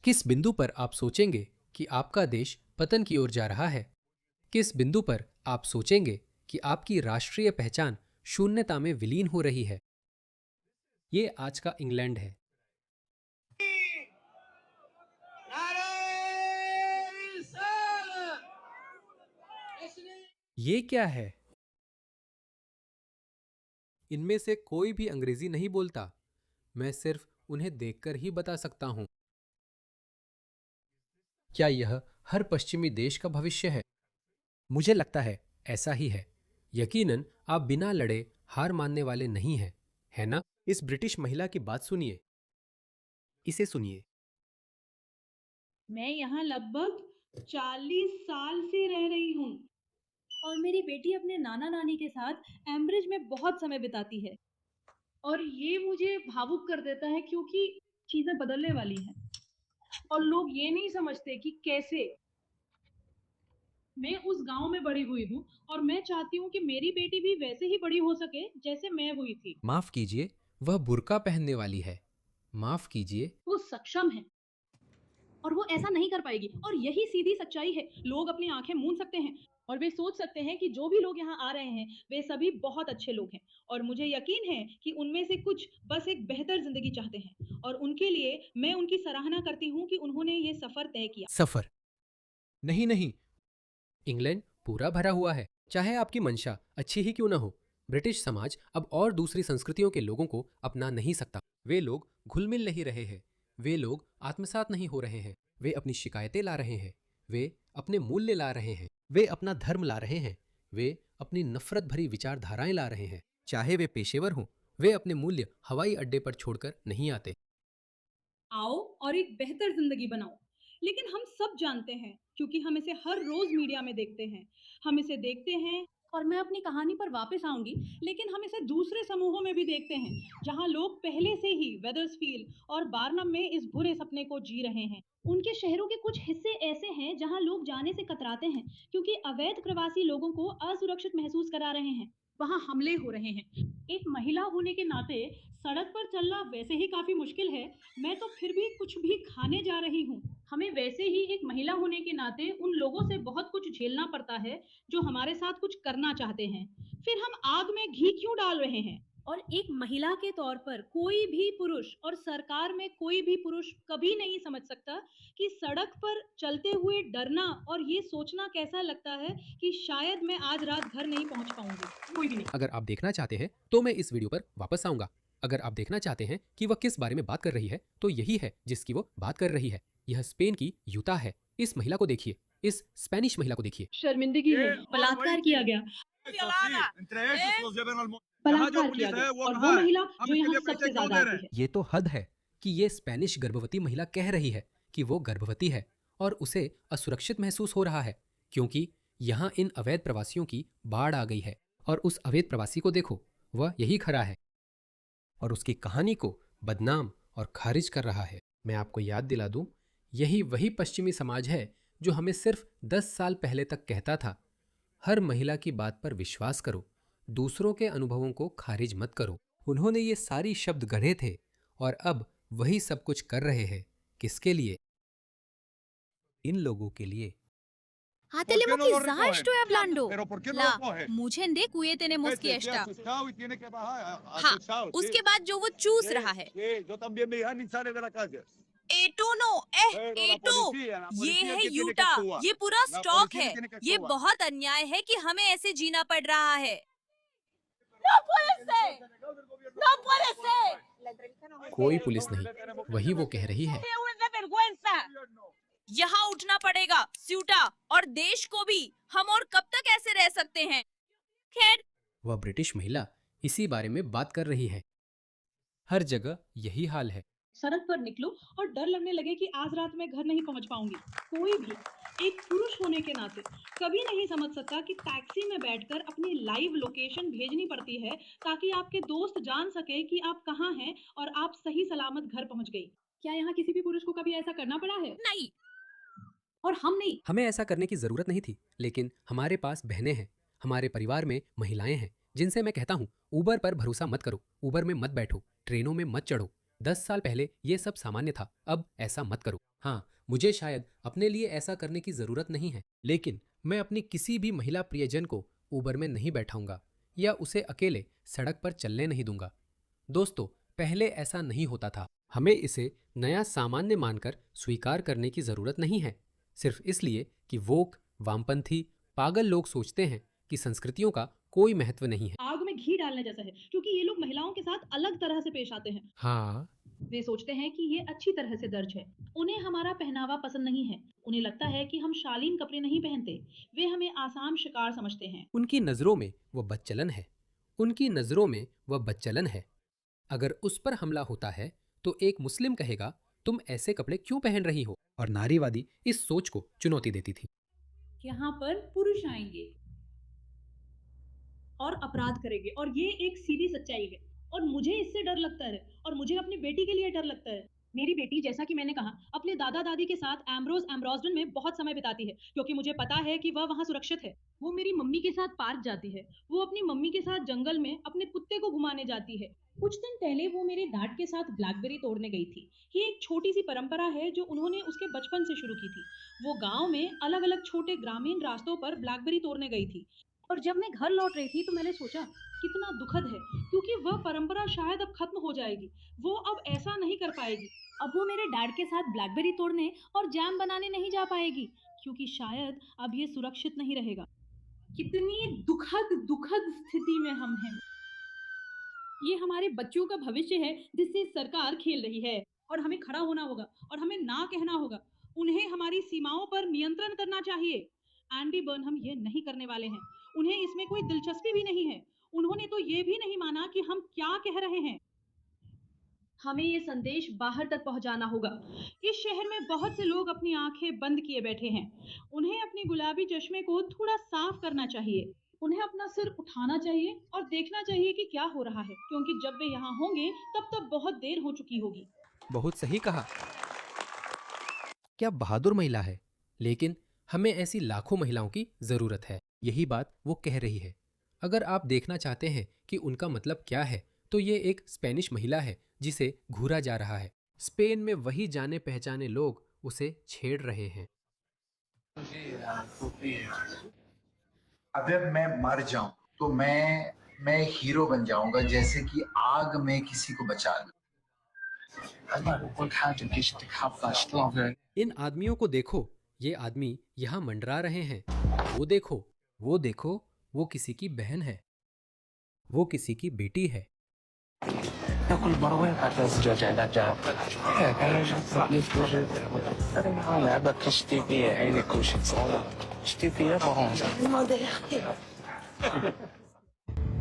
किस बिंदु पर आप सोचेंगे कि आपका देश पतन की ओर जा रहा है? किस बिंदु पर आप सोचेंगे कि आपकी राष्ट्रीय पहचान शून्यता में विलीन हो रही है? ये आज का इंग्लैंड है। ये क्या है? इनमें से कोई भी अंग्रेजी नहीं बोलता। मैं सिर्फ उन्हें देखकर ही बता सकता हूं। क्या यह हर पश्चिमी देश का भविष्य है? मुझे लगता है ऐसा ही है। यकीनन आप बिना लड़े हार मानने वाले नहीं हैं, है ना? इस ब्रिटिश महिला की बात सुनिए। इसे सुनिए। मैं यहाँ लगभग 40 साल से रह रही हूँ और मेरी बेटी अपने नाना नानी के साथ एम्ब्रिज में बहुत समय बिताती है और ये मुझे भावुक कर देता है क्योंकि चीजें बदलने वाली हैं और लोग ये नहीं समझते कि कैसे मैं उस गांव में बड़ी हुई हूँ और मैं चाहती हूँ कि मेरी बेटी भी वैसे ही बड़ी हो सके जैसे मैं हुई थी। माफ कीजिए, वह बुर्का पहनने वाली है। माफ कीजिए। वो सक्षम है और वो ऐसा नहीं कर पाएगी और यही सीधी सच्चाई है। लोग अपनी आंखें मूंद सकते हैं और वे सोच सकते हैं कि जो भी लोग यहाँ आ रहे हैं वे सभी बहुत अच्छे लोग हैं और मुझे यकीन है कि उनमें से कुछ बस एक बेहतर जिंदगी चाहते हैं और उनके लिए मैं उनकी सराहना करती हूँ कि उन्होंने ये सफर तय किया। सफर? नहीं नहीं, इंग्लैंड पूरा भरा हुआ है, चाहे आपकी मंशा अच्छी ही क्यों ना हो। ब्रिटिश समाज अब और दूसरी संस्कृतियों के लोगों को अपना नहीं सकता। वे लोग घुल मिल नहीं रहे हैं। वे लोग आत्मसात नहीं हो रहे हैं। वे अपनी शिकायतें ला रहे हैं। वे अपने मूल्य ला रहे हैं। वे अपना धर्म ला रहे हैं। वे अपनी नफरत भरी विचारधाराएं ला रहे हैं। चाहे वे पेशेवर हों, वे अपने मूल्य हवाई अड्डे पर छोड़कर नहीं आते। आओ और एक बेहतर जिंदगी बनाओ। लेकिन हम सब जानते हैं क्योंकि हम इसे हर रोज मीडिया में देखते हैं। हम इसे देखते हैं और मैं अपनी कहानी पर वापस आऊंगी। लेकिन हम इसे दूसरे समूहों में भी देखते हैं जहां लोग पहले से ही वेदर्सफील्ड और बार्नम में इस बुरे सपने को जी रहे हैं। उनके शहरों के कुछ हिस्से ऐसे हैं जहां लोग जाने से कतराते हैं क्योंकि अवैध प्रवासी लोगों को असुरक्षित महसूस करा रहे हैं। वहां हमले हो रहे हैं। एक महिला होने के नाते सड़क पर चलना वैसे ही काफी मुश्किल है। मैं तो फिर भी कुछ भी खाने जा रही हूँ। हमें वैसे ही एक महिला होने के नाते उन लोगों से बहुत कुछ झेलना पड़ता है जो हमारे साथ कुछ करना चाहते हैं। फिर हम आग में घी क्यों डाल रहे हैं? और एक महिला के तौर पर कोई भी पुरुष और सरकार में कोई भी पुरुष कभी नहीं समझ सकता कि सड़क पर चलते हुए डरना और ये सोचना कैसा लगता है कि शायद मैं आज रात घर नहीं पहुंच पाऊंगी। कोई भी नहीं। अगर आप देखना चाहते हैं तो मैं इस वीडियो पर वापस आऊंगा। अगर आप देखना चाहते हैं कि वह किस बारे में बात कर रही है तो यही है जिसकी वो बात कर रही है। यह स्पेन की यूता है। इस महिला को देखिए। इस स्पेनिश महिला को देखिए। शर्मिंदगी है, बलात्कार किया गया, बलात्कार किया गया और वो महिला जो यहाँ सबसे ज्यादा आती है। ये तो हद है कि ये स्पेनिश गर्भवती महिला कह रही है कि वो गर्भवती है और उसे असुरक्षित महसूस हो रहा है क्योंकि यहाँ इन अवैध प्रवासियों की बाढ़ आ गई है। और उस अवैध प्रवासी को देखो, वह यही खड़ा है और उसकी कहानी को बदनाम और खारिज कर रहा है। मैं आपको याद दिला दूं, यही वही पश्चिमी समाज है जो हमें सिर्फ 10 साल पहले तक कहता था, हर महिला की बात पर विश्वास करो, दूसरों के अनुभवों को खारिज मत करो। उन्होंने ये सारी शब्द गढ़े थे और अब वही सब कुछ कर रहे हैं। किसके लिए? इन लोगों के लिए। Ah, tenemos que usar estoy hablando. La, मुझे ने कुए tenemos que esta. हाँ, उसके बाद जो वो चूस रहा है. एटो नो, एटो, ये है यूटा, ये पूरा स्टॉक है. ये बहुत अन्याय है कि हमें ऐसे जीना पड़ रहा है. No puede ser, no puede ser. कोई पुलिस नहीं, वही वो कह रही है। यहाँ उठना पड़ेगा, स्यूटा, और देश को भी. हम और कब तक ऐसे रह सकते हैं? खैर, वह ब्रिटिश महिला इसी बारे में बात कर रही है। हर जगह यही हाल है। सड़क पर निकलो और डर लगने लगे कि आज रात मैं घर नहीं पहुंच पाऊंगी। कोई भी एक पुरुष होने के नाते कभी नहीं समझ सकता कि टैक्सी में बैठकर अपनी लाइव लोकेशन भेजनी पड़ती है ताकि आपके दोस्त जान सके कि आप कहाँ हैं और आप सही सलामत घर पहुंच गई। क्या यहाँ किसी भी पुरुष को कभी ऐसा करना पड़ा है? नहीं. और हम नहीं। हमें ऐसा करने की जरूरत नहीं थी, लेकिन हमारे पास बहनें हैं, हमारे परिवार में महिलाएं हैं जिनसे मैं कहता हूँ, उबर पर भरोसा मत करो, उबर में मत बैठो, ट्रेनों में मत चढ़ो। 10 साल पहले ये सब सामान्य था, अब ऐसा मत करो। हाँ, मुझे शायद अपने लिए ऐसा करने की जरूरत नहीं है, लेकिन मैं अपनी किसी भी महिला प्रियजन को ऊबर में नहीं बैठाऊंगा या उसे अकेले सड़क पर चलने नहीं दूंगा। दोस्तों, पहले ऐसा नहीं होता था। हमें इसे नया सामान्य मानकर स्वीकार करने की जरूरत नहीं है, सिर्फ इसलिए कि वोक, वामपंथी, पागल लोग सोचते हैं कि संस्कृतियों का कोई महत्व नहीं है। आग में घी डालने जैसा है, क्योंकि ये लोग महिलाओं के साथ अलग तरह से पेश आते हैं। हाँ, वे सोचते हैं कि ये अच्छी तरह से दर्ज है। उन्हें हमारा पहनावा पसंद नहीं है। उन्हें लगता है कि हम शालीन कपड़े नहीं पहनते। वे हमें आसान शिकार समझते हैं। उनकी नज़रों में वह बदचलन है। उनकी नज़रों में वह बदचलन है। अगर उस पर हमला होता है तो एक मुस्लिम कहेगा, तुम ऐसे कपड़े क्यों पहन रही हो? और नारीवादी इस सोच को चुनौती देती थी। यहाँ पर पुरुष आएंगे और अपराध करेंगे, और ये एक सीधी सच्चाई है। और मुझे इससे डर लगता है, और मुझे अपनी बेटी के लिए डर लगता है। मेरी बेटी, जैसा कि मैंने कहा, अपने दादा दादी के साथ एम्ब्रोजडन में बहुत समय बिताती है, क्योंकि मुझे पता है कि वह वहाँ सुरक्षित है। वो मेरी मम्मी के साथ पार्क जाती है। वो अपनी मम्मी के साथ जंगल में अपने कुत्ते को घुमाने जाती है। कुछ दिन पहले वो मेरे डैड के साथ ब्लैकबेरी तोड़ने गई थी। ये एक छोटी सी परंपरा है जो उन्होंने उसके बचपन से शुरू की थी। वो गांव में अलग अलग छोटे ग्रामीण रास्तों पर ब्लैकबेरी तोड़ने गई थी। और जब मैं घर लौट रही थी तो मैंने सोचा, कितना दुखद है, क्योंकि वह परंपरा शायद अब खत्म हो जाएगी। वो अब ऐसा नहीं कर पाएगी। अब वो मेरे डैड के साथ ब्लैकबेरी तोड़ने और जैम बनाने नहीं जा पाएगी, क्योंकि शायद अब ये सुरक्षित नहीं रहेगा। कितनी दुखद दुखद स्थिति में हम हैं। ये हमारे बच्चों का भविष्य है जिससे सरकार खेल रही है, और हमें खड़ा होना होगा और हमें ना कहना होगा। उन्हें हमारी सीमाओं पर नियंत्रण करना चाहिए। एंडी बर्नहम ये नहीं करने वाले हैं। उन्हें इसमें कोई दिलचस्पी भी नहीं है। उन्होंने तो ये भी नहीं माना कि हम क्या कह रहे हैं। हमें ये संदेश बाहर तक पहुंचाना होगा। इस शहर में बहुत से लोग अपनी आंखें बंद किए बैठे हैं। उन्हें अपने गुलाबी चश्मे को थोड़ा साफ करना चाहिए। उन्हें अपना सिर उठाना चाहिए और देखना चाहिए कि क्या हो रहा है, क्योंकि जब वे यहाँ होंगे तब बहुत देर हो चुकी होगी। बहुत सही कहा। क्या बहादुर महिला है, लेकिन हमें ऐसी लाखों महिलाओं की जरूरत है। यही बात वो कह रही है। अगर आप देखना चाहते हैं कि उनका मतलब क्या है, तो ये एक स्पेनिश महिला है जिसे घूरा जा रहा है। स्पेन में वही जाने पहचाने लोग उसे छेड़ रहे हैं। अगर मैं मर जाऊं तो मैं हीरो बन जाऊंगा, जैसे कि आग में किसी को बचा लूं। इन आदमियों को देखो, ये आदमी यहाँ मंडरा रहे हैं। वो देखो, वो देखो, वो किसी की बहन है, वो किसी की बेटी है।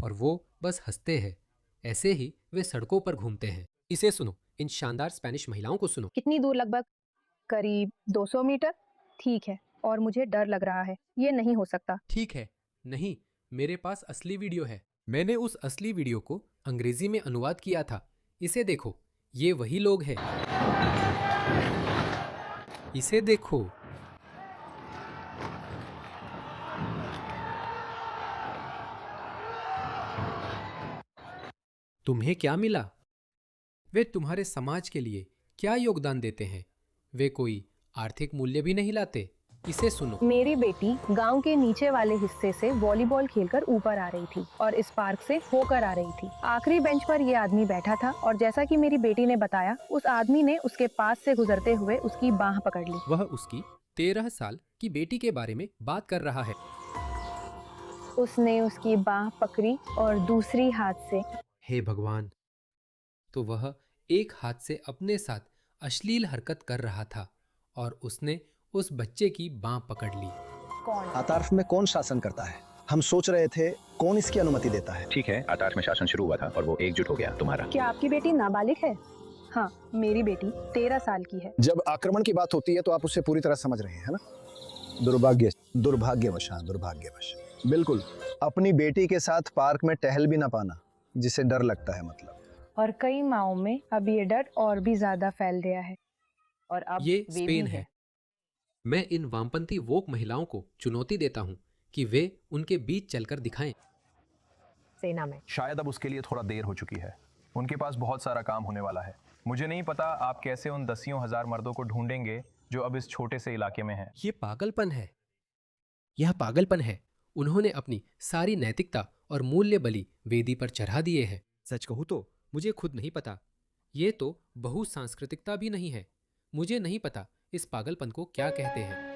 और वो बस हंसते हैं। ऐसे ही वे सड़कों पर घूमते हैं। इसे सुनो, इन शानदार स्पेनिश महिलाओं को सुनो। कितनी दूर? लगभग करीब 200 मीटर। ठीक है, और मुझे डर लग रहा है। ये नहीं हो सकता। ठीक है, नहीं, मेरे पास असली वीडियो है। मैंने उस असली वीडियो को अंग्रेजी में अनुवाद किया था। इसे देखो, ये वही लोग हैं। इसे देखो। तुम्हें क्या मिला? वे तुम्हारे समाज के लिए क्या योगदान देते हैं? वे कोई आर्थिक मूल्य भी नहीं लाते। इसे सुनो। मेरी बेटी गांव के नीचे वाले हिस्से से वॉलीबॉल खेलकर ऊपर आ रही थी और इस पार्क से होकर आ रही थी। आखिरी बेंच पर ये आदमी बैठा था और जैसा कि मेरी बेटी ने बताया, उस आदमी ने उसके पास से गुजरते हुए उसकी बाह पकड़ ली। वह उसकी 13 साल की बेटी के बारे में बात कर रहा है। उसने उसकी बाह पकड़ी और दूसरी हाथ से, हे भगवान, तो वह एक हाथ से अपने साथ अश्लील हरकत कर रहा था और उसने उस बच्चे की बांह पकड़ ली। कौन? आतार्फ में कौन शासन करता है? हम सोच रहे थे कौन इसकी अनुमति देता है। ठीक है, आतार्फ में शासन शुरू हुआ था और वो एकजुट हो गया। तुम्हारा क्या आपकी बेटी नाबालिग है? हाँ, मेरी बेटी 13 साल की है। जब आक्रमण की बात होती है तो आप उसे पूरी तरह समझ रहे हैं, है ना? दुर्भाग्यवश। हाँ, दुर्भाग्यवश। बिल्कुल, अपनी बेटी के साथ पार्क में टहल भी ना पाना, जिसे डर लगता है मतलब। और कई माओं में अब ये डर और भी ज्यादा फैल गया है। और अब ये वे भी स्पेन है। मैं इन वामपंथी वोक महिलाओं को चुनौती देता हूँ कि वे उनके बीच चलकर दिखाएं। सेना में शायद अब उसके लिए थोड़ा देर हो चुकी है। उनके पास बहुत सारा काम होने वाला है। मुझे नहीं पता आप कैसे उन दसियों हजार मर्दों को ढूंढेंगे जो अब इस छोटे से इलाके में हैं। ये पागलपन है। यह पागलपन है। उन्होंने अपनी सारी नैतिकता और मूल्य बलि वेदी पर चढ़ा दिए हैं। सच कहूँ तो मुझे खुद नहीं पता। ये तो बहुसांस्कृतिकता भी नहीं है। मुझे नहीं पता इस पागलपन को क्या कहते हैं।